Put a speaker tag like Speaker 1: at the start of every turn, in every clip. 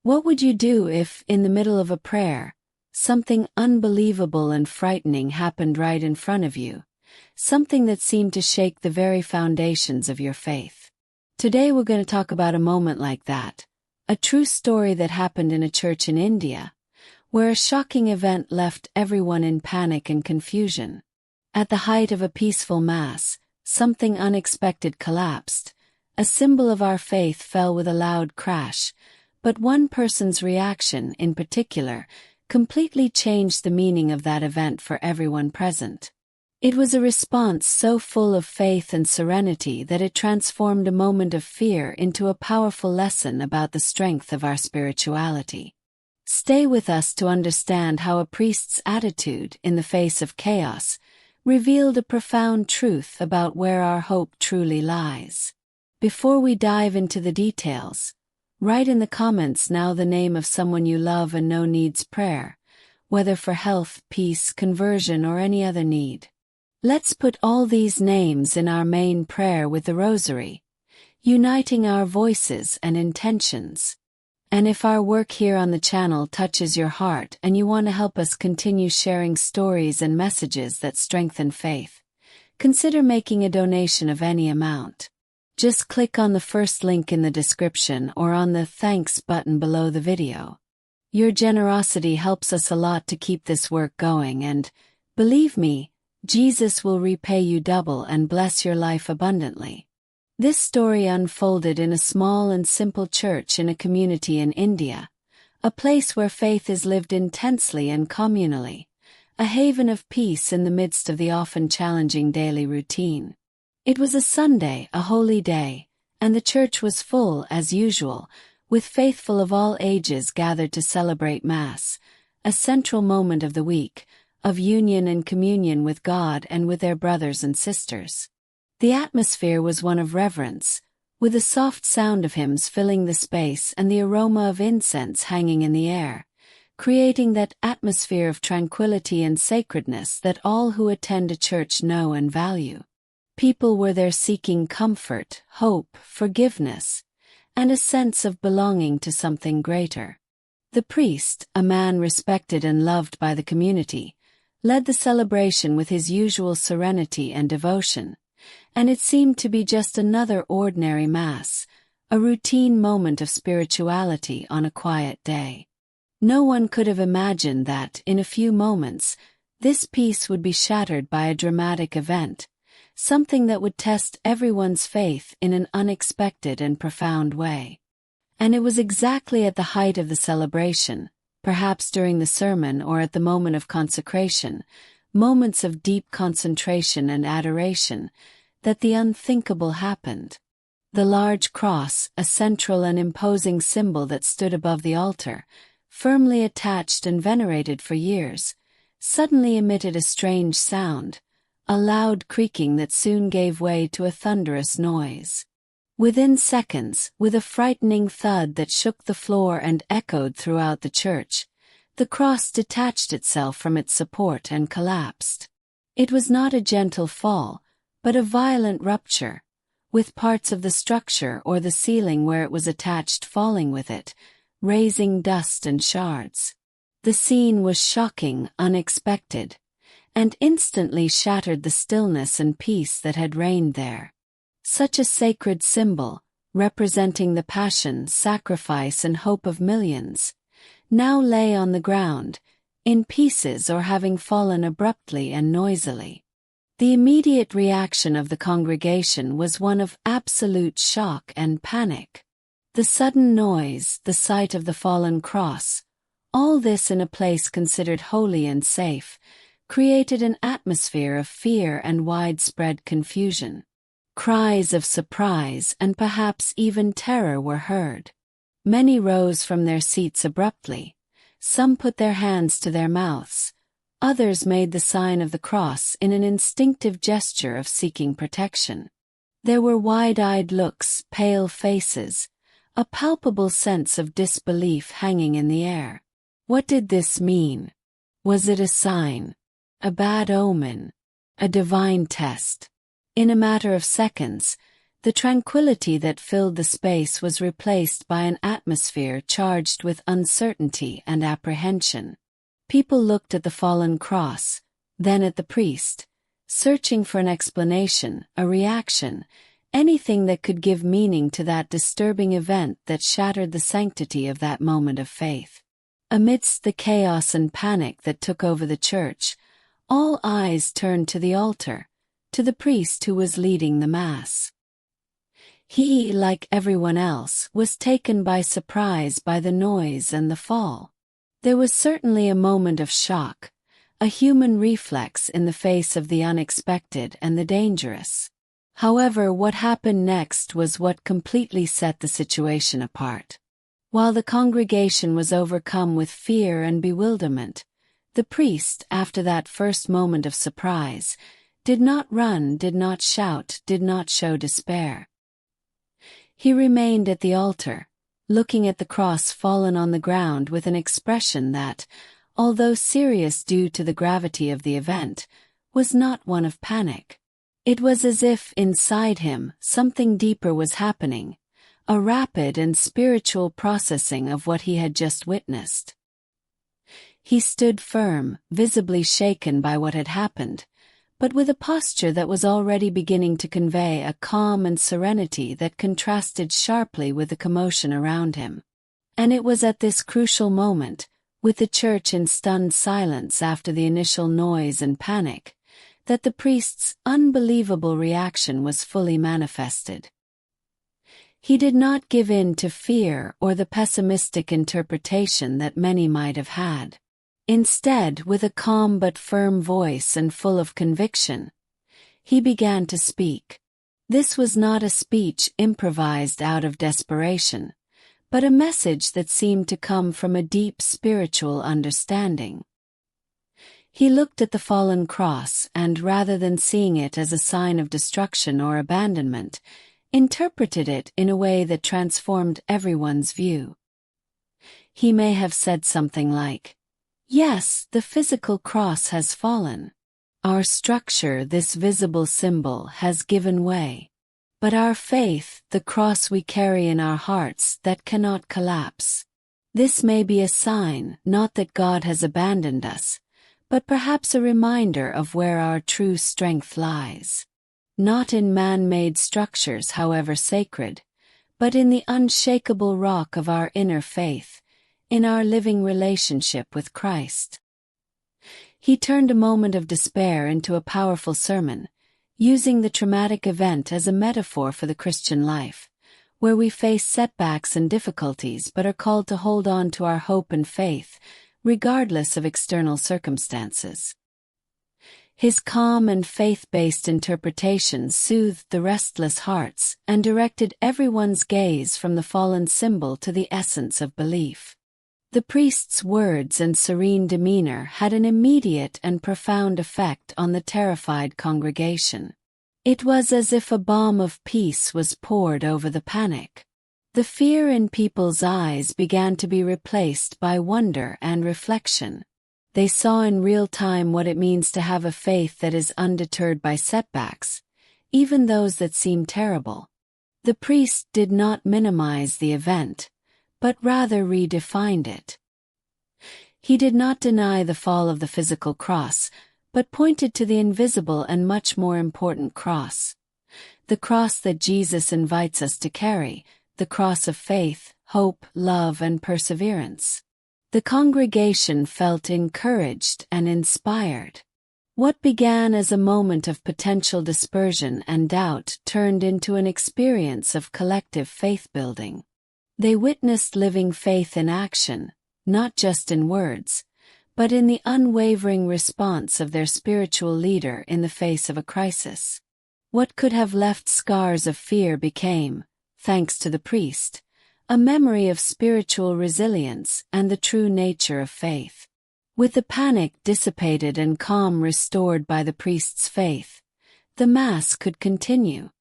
Speaker 1: What would you do if, in the middle of a prayer, something unbelievable and frightening happened right in front of you? Something that seemed to shake the very foundations of your faith. Today we're going to talk about a moment like that. A true story that happened in a church in India, where a shocking event left everyone in panic and confusion. At the height of a peaceful mass, something unexpected collapsed. A symbol of our faith fell with a loud crash, but one person's reaction, in particular, completely changed the meaning of that event for everyone present. It was a response so full of faith and serenity that it transformed a moment of fear into a powerful lesson about the strength of our spirituality. Stay with us to understand how a priest's attitude, in the face of chaos, revealed a profound truth about where our hope truly lies. Before we dive into the details, write in the comments now the name of someone you love and know needs prayer, whether for health, peace, conversion, or any other need. Let's put all these names in our main prayer with the Rosary, uniting our voices and intentions. And if our work here on the channel touches your heart and you want to help us continue sharing stories and messages that strengthen faith, consider making a donation of any amount. Just click on the first link in the description or on the Thanks button below the video. Your generosity helps us a lot to keep this work going, and, believe me, Jesus will repay you double and bless your life abundantly. This story unfolded in a small and simple church in a community in India, a place where faith is lived intensely and communally, a haven of peace in the midst of the often challenging daily routine. It was a Sunday, a holy day, and the church was full, as usual, with faithful of all ages gathered to celebrate Mass, a central moment of the week, of union and communion with God and with their brothers and sisters. The atmosphere was one of reverence, with the soft sound of hymns filling the space and the aroma of incense hanging in the air, creating that atmosphere of tranquility and sacredness that all who attend a church know and value. People were there seeking comfort, hope, forgiveness, and a sense of belonging to something greater. The priest, a man respected and loved by the community, led the celebration with his usual serenity and devotion, and it seemed to be just another ordinary Mass, a routine moment of spirituality on a quiet day. No one could have imagined that, in a few moments, this peace would be shattered by a dramatic event, something that would test everyone's faith in an unexpected and profound way. And it was exactly at the height of the celebration, perhaps during the sermon or at the moment of consecration, moments of deep concentration and adoration, that the unthinkable happened. The large cross, a central and imposing symbol that stood above the altar, firmly attached and venerated for years, suddenly emitted a strange sound, a loud creaking that soon gave way to a thunderous noise. Within seconds, with a frightening thud that shook the floor and echoed throughout the church, the cross detached itself from its support and collapsed. It was not a gentle fall, but a violent rupture, with parts of the structure or the ceiling where it was attached falling with it, raising dust and shards. The scene was shocking, unexpected, and instantly shattered the stillness and peace that had reigned there. Such a sacred symbol, representing the passion, sacrifice, and hope of millions, now lay on the ground, in pieces or having fallen abruptly and noisily. The immediate reaction of the congregation was one of absolute shock and panic. The sudden noise, the sight of the fallen cross, all this in a place considered holy and safe, created an atmosphere of fear and widespread confusion. Cries of surprise and perhaps even terror were heard. Many rose from their seats abruptly. Some put their hands to their mouths. Others made the sign of the cross in an instinctive gesture of seeking protection. There were wide-eyed looks, pale faces, a palpable sense of disbelief hanging in the air. What did this mean? Was it a sign? A bad omen? A divine test? In a matter of seconds, The tranquility that filled the space was replaced by an atmosphere charged with uncertainty and apprehension. People looked at the fallen cross, then at the priest, searching for an explanation, a reaction, anything that could give meaning to that disturbing event that shattered the sanctity of that moment of faith. Amidst the chaos and panic that took over the church, all eyes turned to the altar, to the priest who was leading the Mass. He, like everyone else, was taken by surprise by the noise and the fall. There was certainly a moment of shock, a human reflex in the face of the unexpected and the dangerous. However, what happened next was what completely set the situation apart. While the congregation was overcome with fear and bewilderment, the priest, after that first moment of surprise, did not run, did not shout, did not show despair. He remained at the altar, looking at the cross fallen on the ground with an expression that, although serious due to the gravity of the event, was not one of panic. It was as if, inside him, something deeper was happening, a rapid and spiritual processing of what he had just witnessed. He stood firm, visibly shaken by what had happened, but with a posture that was already beginning to convey a calm and serenity that contrasted sharply with the commotion around him. And it was at this crucial moment, with the church in stunned silence after the initial noise and panic, that the priest's unbelievable reaction was fully manifested. He did not give in to fear or the pessimistic interpretation that many might have had. Instead, with a calm but firm voice and full of conviction, he began to speak. This was not a speech improvised out of desperation, but a message that seemed to come from a deep spiritual understanding. He looked at the fallen cross and, rather than seeing it as a sign of destruction or abandonment, interpreted it in a way that transformed everyone's view. He may have said something like, "Yes, the physical cross has fallen. Our structure, this visible symbol, has given way. But our faith, the cross we carry in our hearts, that cannot collapse. This may be a sign, not that God has abandoned us, but perhaps a reminder of where our true strength lies. Not in man-made structures, however sacred, but in the unshakable rock of our inner faith, in our living relationship with Christ." He turned a moment of despair into a powerful sermon, using the traumatic event as a metaphor for the Christian life, where we face setbacks and difficulties but are called to hold on to our hope and faith, regardless of external circumstances. His calm and faith-based interpretation soothed the restless hearts and directed everyone's gaze from the fallen symbol to the essence of belief. The priest's words and serene demeanor had an immediate and profound effect on the terrified congregation. It was as if a balm of peace was poured over the panic. The fear in people's eyes began to be replaced by wonder and reflection. They saw in real time what it means to have a faith that is undeterred by setbacks, even those that seem terrible. The priest did not minimize the event, but rather redefined it. He did not deny the fall of the physical cross, but pointed to the invisible and much more important cross. The cross that Jesus invites us to carry, the cross of faith, hope, love, and perseverance. The congregation felt encouraged and inspired. What began as a moment of potential dispersion and doubt turned into an experience of collective faith-building. They witnessed living faith in action, not just in words, but in the unwavering response of their spiritual leader in the face of a crisis. What could have left scars of fear became, thanks to the priest, a memory of spiritual resilience and the true nature of faith. With the panic dissipated and calm restored by the priest's faith, the Mass could continue.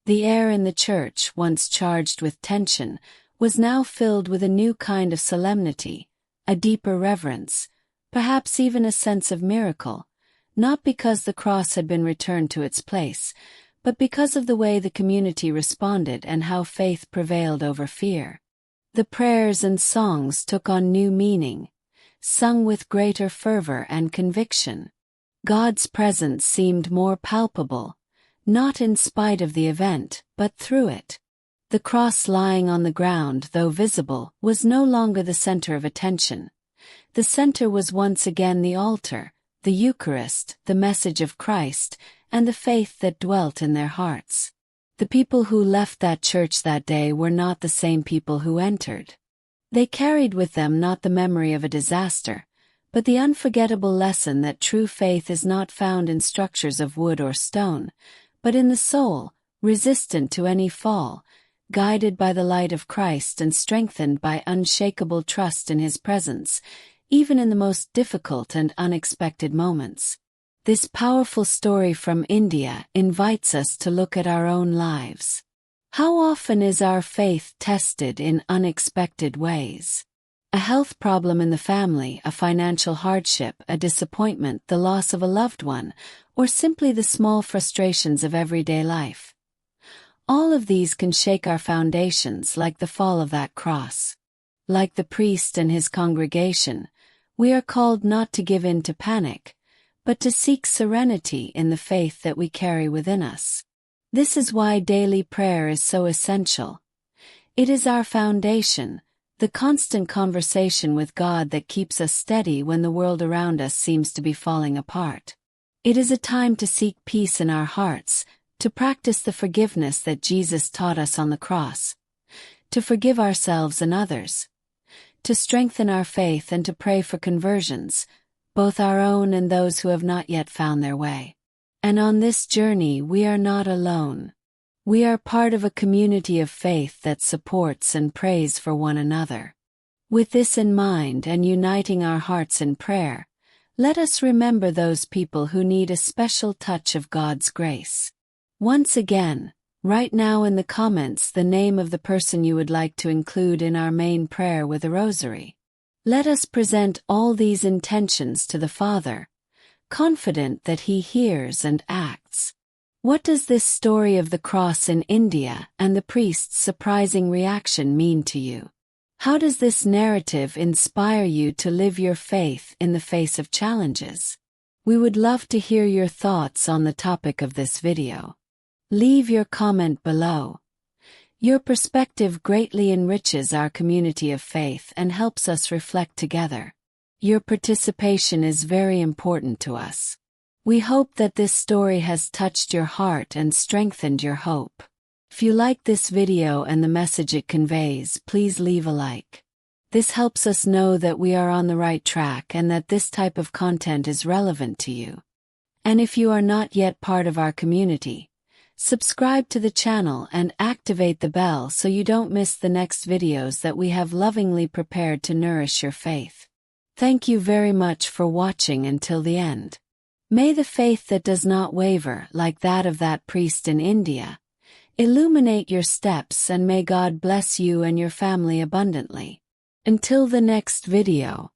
Speaker 1: The air in the church, once charged with tension, was now filled with a new kind of solemnity, a deeper reverence, perhaps even a sense of miracle, not because the cross had been returned to its place, but because of the way the community responded and how faith prevailed over fear. The prayers and songs took on new meaning, sung with greater fervor and conviction. God's presence seemed more palpable, not in spite of the event, but through it. The cross lying on the ground, though visible, was no longer the center of attention. The center was once again the altar, the Eucharist, the message of Christ, and the faith that dwelt in their hearts. The people who left that church that day were not the same people who entered. They carried with them not the memory of a disaster, but the unforgettable lesson that true faith is not found in structures of wood or stone, but in the soul, resistant to any fall, guided by the light of Christ and strengthened by unshakable trust in His presence, even in the most difficult and unexpected moments. This powerful story from India invites us to look at our own lives. How often is our faith tested in unexpected ways? A health problem in the family, a financial hardship, a disappointment, the loss of a loved one, or simply the small frustrations of everyday life. All of these can shake our foundations like the fall of that cross. Like the priest and his congregation, we are called not to give in to panic, but to seek serenity in the faith that we carry within us. This is why daily prayer is so essential. It is our foundation, the constant conversation with God that keeps us steady when the world around us seems to be falling apart. It is a time to seek peace in our hearts, to practice the forgiveness that Jesus taught us on the cross, to forgive ourselves and others, to strengthen our faith and to pray for conversions, both our own and those who have not yet found their way. And on this journey we are not alone. We are part of a community of faith that supports and prays for one another. With this in mind and uniting our hearts in prayer, let us remember those people who need a special touch of God's grace. Once again, write now in the comments the name of the person you would like to include in our main prayer with a rosary. Let us present all these intentions to the Father, confident that He hears and acts. What does this story of the cross in India and the priest's surprising reaction mean to you? How does this narrative inspire you to live your faith in the face of challenges? We would love to hear your thoughts on the topic of this video. Leave your comment below. Your perspective greatly enriches our community of faith and helps us reflect together. Your participation is very important to us. We hope that this story has touched your heart and strengthened your hope. If you like this video and the message it conveys, please leave a like. This helps us know that we are on the right track and that this type of content is relevant to you. And if you are not yet part of our community, subscribe to the channel and activate the bell so you don't miss the next videos that we have lovingly prepared to nourish your faith. Thank you very much for watching until the end. May the faith that does not waver, like that of that priest in India, illuminate your steps, and may God bless you and your family abundantly. Until the next video.